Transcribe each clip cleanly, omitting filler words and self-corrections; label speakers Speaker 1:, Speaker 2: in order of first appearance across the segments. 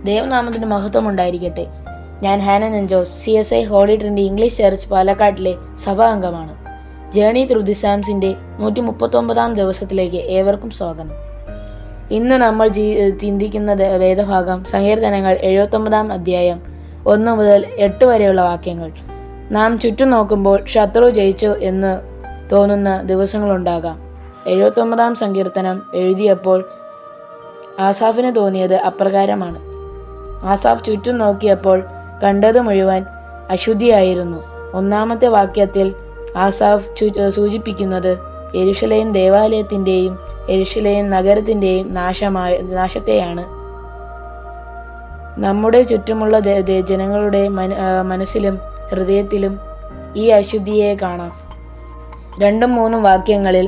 Speaker 1: ദൈവനാമത്തിന് മഹത്വം ഉണ്ടായിരിക്കട്ടെ. ഞാൻ Hanan Jose, CSI holy trinity English church പാലക്കാട്ടിലെ സഭാ അംഗമാണ്. ജേണി ത്രൂ ദി സാംസിന്റെ 139 ദിവസത്തിലേക്ക് ഏവർക്കും സ്വാഗതം. ഇന്ന് നമ്മൾ ചിന്തിക്കുന്ന വേദഭാഗം സങ്കീർത്തനങ്ങൾ 79 അധ്യായം 1 മുതൽ 8 വരെയുള്ള വാക്യങ്ങൾ. നാം ചുറ്റും നോക്കുമ്പോൾ ശത്രു ജയിച്ചു എന്ന് തോന്നുന്ന ദിവസങ്ങളുണ്ടാകാം. 79 സങ്കീർത്തനം എഴുതിയപ്പോൾ ആസാഫിന് തോന്നിയത് അപ്രകാരമാണ്. ആസാഫ് ചുറ്റും നോക്കിയപ്പോൾ കണ്ടത് മുഴുവൻ അശുദ്ധിയായിരുന്നു. 1-ാമത്തെ വാക്യത്തിൽ ആസാഫ് സൂചിപ്പിക്കുന്നത് യെരുശലേം ദേവാലയത്തിൻ്റെയും യെരുശലേം നഗരത്തിൻ്റെയും നാശത്തെയാണ്. നമ്മുടെ ചുറ്റുമുള്ള ജനങ്ങളുടെ മനസ്സിലും ഹൃദയത്തിലും ഈ അശുദ്ധിയെ കാണാം. 2-3 വാക്യങ്ങളിൽ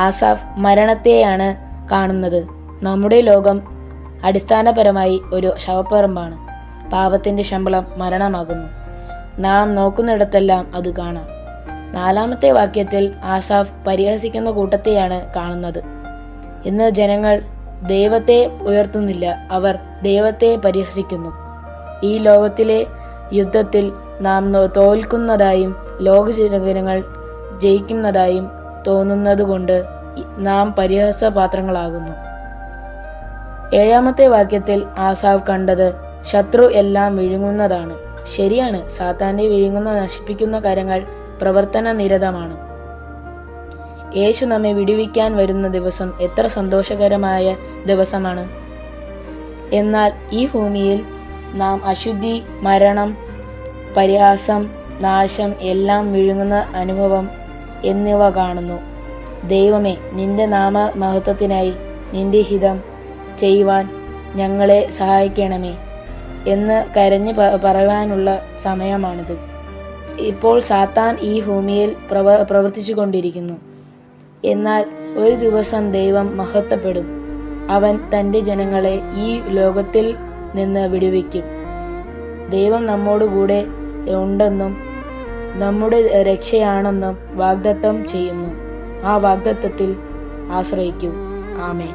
Speaker 1: ആസാഫ് മരണത്തെയാണ് കാണുന്നത്. നമ്മുടെ ലോകം അടിസ്ഥാനപരമായി ഒരു ശവപ്പറമ്പാണ്. പാപത്തിന്റെ ശമ്പളം മരണമാകുന്നു. നാം നോക്കുന്നിടത്തെല്ലാം അത് കാണാം. 4-ാമത്തെ വാക്യത്തിൽ ആസാഫ് പരിഹസിക്കുന്ന കൂട്ടത്തെയാണ് കാണുന്നത്. ഇന്ന് ജനങ്ങൾ ദൈവത്തെ ഉയർത്തുന്നില്ല, അവർ ദൈവത്തെ പരിഹസിക്കുന്നു. ഈ ലോകത്തിലെ യുദ്ധത്തിൽ നാം തോൽക്കുന്നതായും ലോകജനങ്ങൾ ജയിക്കുന്നതായും തോന്നുന്നതുകൊണ്ട് നാം പരിഹാസപാത്രങ്ങളാകുന്നു. 7-ാമത്തെ വാക്യത്തിൽ ആസാഫ് കണ്ടത് ശത്രു എല്ലാം വിഴുങ്ങുന്നതാണ്. ശരിയാണ്, സാത്താന്റെ വിഴുങ്ങുന്ന നശിപ്പിക്കുന്ന കരങ്ങൾ പ്രവർത്തന നിരതമാണ്. യേശു നമ്മെ വിടുവിക്കാൻ വരുന്ന ദിവസം എത്ര സന്തോഷകരമായ ദിവസമാണ്. എന്നാൽ ഈ ഭൂമിയിൽ നാം അശുദ്ധി, മരണം, പരിഹാസം, നാശം എല്ലാം വിഴുങ്ങുന്ന അനുഭവം എന്നിവ കാണുന്നു. ദൈവമേ, നിന്റെ നാമമഹത്വത്തിനായി നിന്റെ ഹിതം ചെയ്യുവാൻ ഞങ്ങളെ സഹായിക്കണമേ എന്ന് കരഞ്ഞ് പറയാനുള്ള സമയമാണിത്. ഇപ്പോൾ സാത്താൻ ഈ ഭൂമിയിൽ പ്രവർത്തിച്ചു കൊണ്ടിരിക്കുന്നു. എന്നാൽ ഒരു ദിവസം ദൈവം മഹത്വപ്പെടും. അവൻ തൻ്റെ ജനങ്ങളെ ഈ ലോകത്തിൽ നിന്ന് വിടുവിക്കും. ദൈവം നമ്മോട് കൂടെ ഉണ്ടെന്നും നമ്മുടെ രക്ഷയാണെന്നും വാഗ്ദത്തം ചെയ്യുന്നു. ആ വാഗ്ദത്തത്തിൽ ആശ്രയിക്കൂ. ആമേൻ.